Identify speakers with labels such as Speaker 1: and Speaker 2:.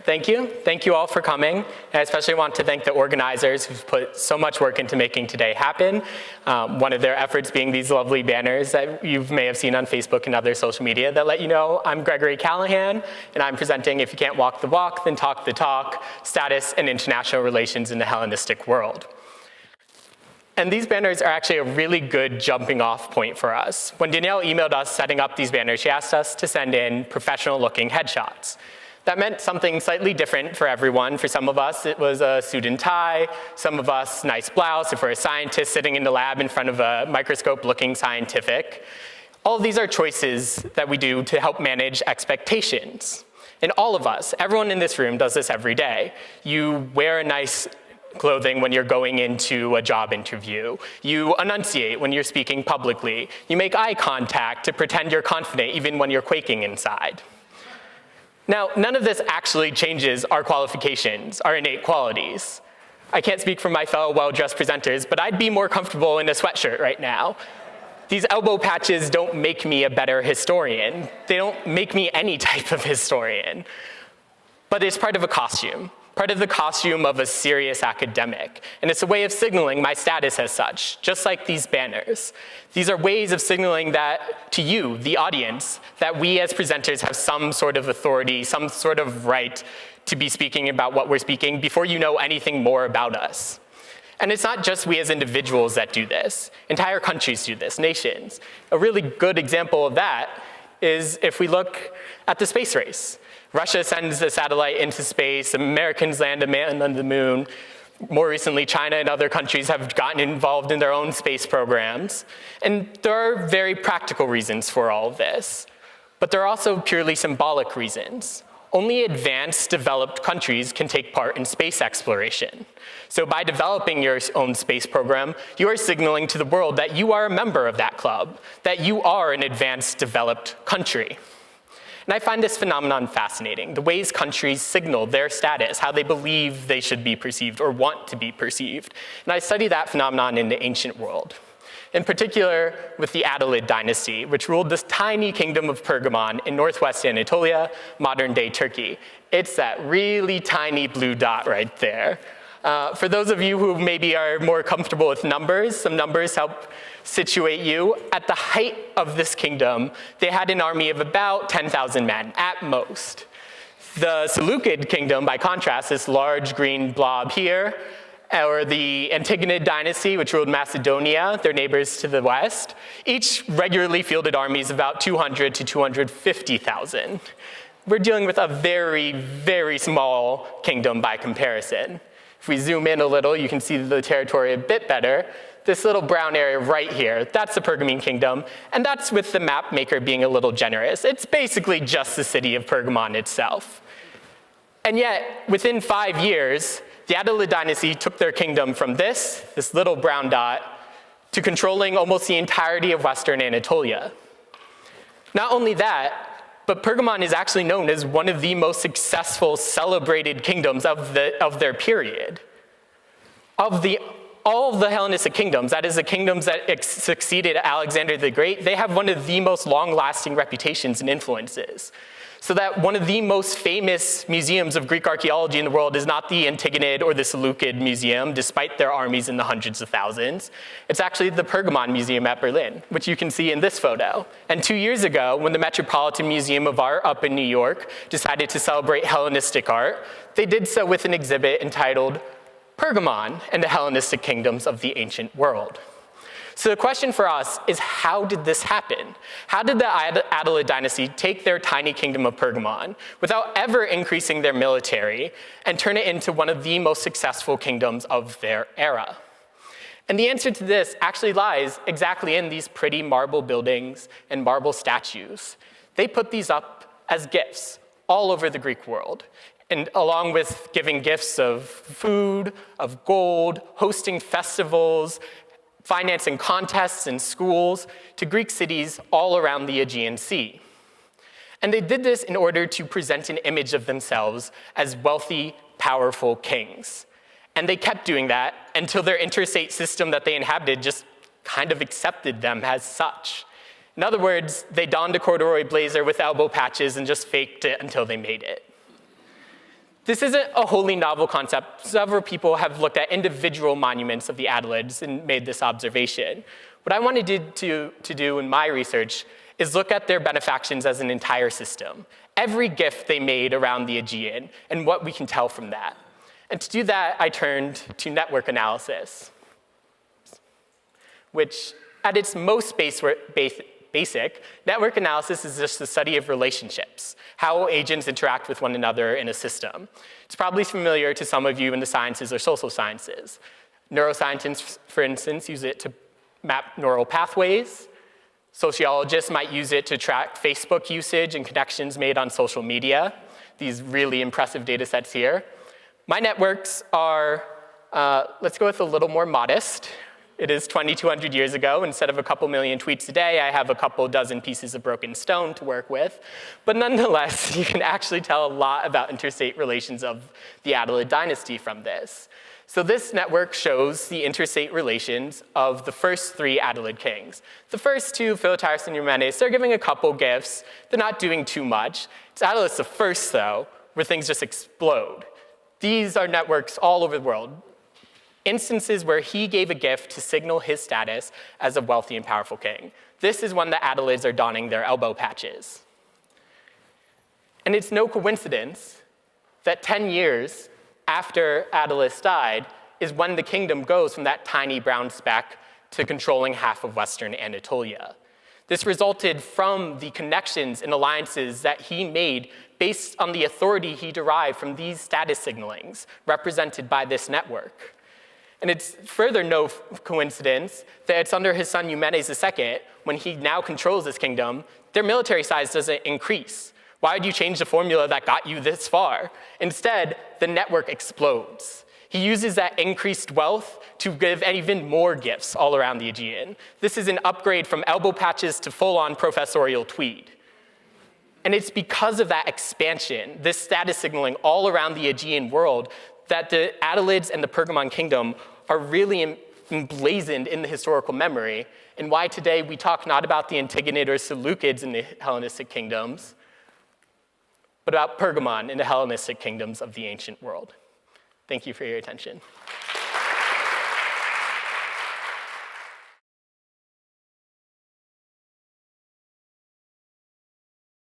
Speaker 1: Thank you. Thank you all for coming. And I especially want to thank the organizers who've put so much work into making today happen. One of their efforts being these lovely banners that you may have seen on Facebook and other social media that let you know I'm Gregory Callaghan, and I'm presenting If You Can't Walk the Walk, Then Talk the Talk, Status and International Relations in the Hellenistic World. And these banners are actually a really good jumping off point for us. When Danielle emailed us setting up these banners, she asked us to send in professional looking headshots. That meant something slightly different for everyone. For some of us, it was a suit and tie. Some of us, nice blouse. If we're a scientist sitting in the lab in front of a microscope looking scientific. All of these are choices that we do to help manage expectations. And all of us, everyone in this room does this every day. You wear a nice clothing when you're going into a job interview. You enunciate when you're speaking publicly. You make eye contact to pretend you're confident even when you're quaking inside. Now, none of this actually changes our qualifications, our innate qualities. I can't speak for my fellow well-dressed presenters, but I'd be more comfortable in a sweatshirt right now. These elbow patches don't make me a better historian. They don't make me any type of historian. But it's part of a costume. Part of the costume of a serious academic. And it's a way of signaling my status as such, just like these banners. These are ways of signaling that to you, the audience, that we as presenters have some sort of authority, some sort of right to be speaking about what we're speaking before you know anything more about us. And it's not just we as individuals that do this. Entire countries do this, nations. A really good example of that is if we look at the space race. Russia sends a satellite into space, Americans land a man on the moon. More recently, China and other countries have gotten involved in their own space programs. And there are very practical reasons for all of this. But there are also purely symbolic reasons. Only advanced, developed countries can take part in space exploration. So by developing your own space program, you are signaling to the world that you are a member of that club, that you are an advanced, developed country. And I find this phenomenon fascinating, the ways countries signal their status, how they believe they should be perceived or want to be perceived. And I study that phenomenon in the ancient world. In particular, with the Adalid dynasty, which ruled this tiny kingdom of Pergamon in northwest Anatolia, modern-day Turkey. It's that really tiny blue dot right there. For those of you who maybe are more comfortable with numbers, some numbers help situate you. At the height of this kingdom, they had an army of about 10,000 men, at most. The Seleucid kingdom, by contrast, this large green blob here, or the Antigonid dynasty, which ruled Macedonia, their neighbors to the west, each regularly fielded armies of about 200 to 250,000. We're dealing with a very, very small kingdom by comparison. If we zoom in a little, you can see the territory a bit better. This little brown area right here, that's the Pergamene kingdom, and that's with the map maker being a little generous. It's basically just the city of Pergamon itself. And yet, within 5 years, the Adalid dynasty took their kingdom from this little brown dot, to controlling almost the entirety of Western Anatolia. Not only that, but Pergamon is actually known as one of the most successful, celebrated kingdoms of their period. All of the Hellenistic kingdoms, that is the kingdoms that succeeded Alexander the Great, they have one of the most long-lasting reputations and influences. So that one of the most famous museums of Greek archaeology in the world is not the Antigonid or the Seleucid Museum, despite their armies in the hundreds of thousands. It's actually the Pergamon Museum at Berlin, which you can see in this photo. And 2 years ago, when the Metropolitan Museum of Art up in New York decided to celebrate Hellenistic art, they did so with an exhibit entitled Pergamon and the Hellenistic Kingdoms of the Ancient World. So the question for us is, how did this happen? How did the Adalid dynasty take their tiny kingdom of Pergamon without ever increasing their military and turn it into one of the most successful kingdoms of their era? And the answer to this actually lies exactly in these pretty marble buildings and marble statues. They put these up as gifts all over the Greek world. And along with giving gifts of food, of gold, hosting festivals, financing contests in schools to Greek cities all around the Aegean Sea. And they did this in order to present an image of themselves as wealthy, powerful kings. And they kept doing that until their interstate system that they inhabited just kind of accepted them as such. In other words, they donned a corduroy blazer with elbow patches and just faked it until they made it. This isn't a wholly novel concept. Several people have looked at individual monuments of the Attalids and made this observation. What I wanted to do in my research is look at their benefactions as an entire system. Every gift they made around the Aegean and what we can tell from that. And to do that, I turned to network analysis, which at its most basic, network analysis is just the study of relationships, how agents interact with one another in a system. It's probably familiar to some of you in the sciences or social sciences. Neuroscientists, for instance, use it to map neural pathways. Sociologists might use it to track Facebook usage and connections made on social media, these really impressive data sets here. My networks are, let's go with a little more modest. It is 2,200 years ago. Instead of a couple million tweets a day, I have a couple dozen pieces of broken stone to work with. But nonetheless, you can actually tell a lot about interstate relations of the Attalid dynasty from this. So this network shows the interstate relations of the first three Attalid kings. The first two, Philetaerus and Eumenes, they're giving a couple gifts. They're not doing too much. It's Attalus the first, though, where things just explode. These are networks all over the world. Instances where he gave a gift to signal his status as a wealthy and powerful king. This is when the Attalids are donning their elbow patches. And it's no coincidence that 10 years after Attalus died is when the kingdom goes from that tiny brown speck to controlling half of Western Anatolia. This resulted from the connections and alliances that he made based on the authority he derived from these status signalings represented by this network. And it's further no coincidence that it's under his son Eumenes II, when he now controls this kingdom, their military size doesn't increase. Why would you change the formula that got you this far? Instead, the network explodes. He uses that increased wealth to give even more gifts all around the Aegean. This is an upgrade from elbow patches to full-on professorial tweed. And it's because of that expansion, this status signaling all around the Aegean world, that the Attalids and the Pergamon kingdom are really emblazoned in the historical memory, and why today we talk not about the Antigonid or Seleucids in the Hellenistic kingdoms, but about Pergamon in the Hellenistic kingdoms of the ancient world. Thank you for your attention.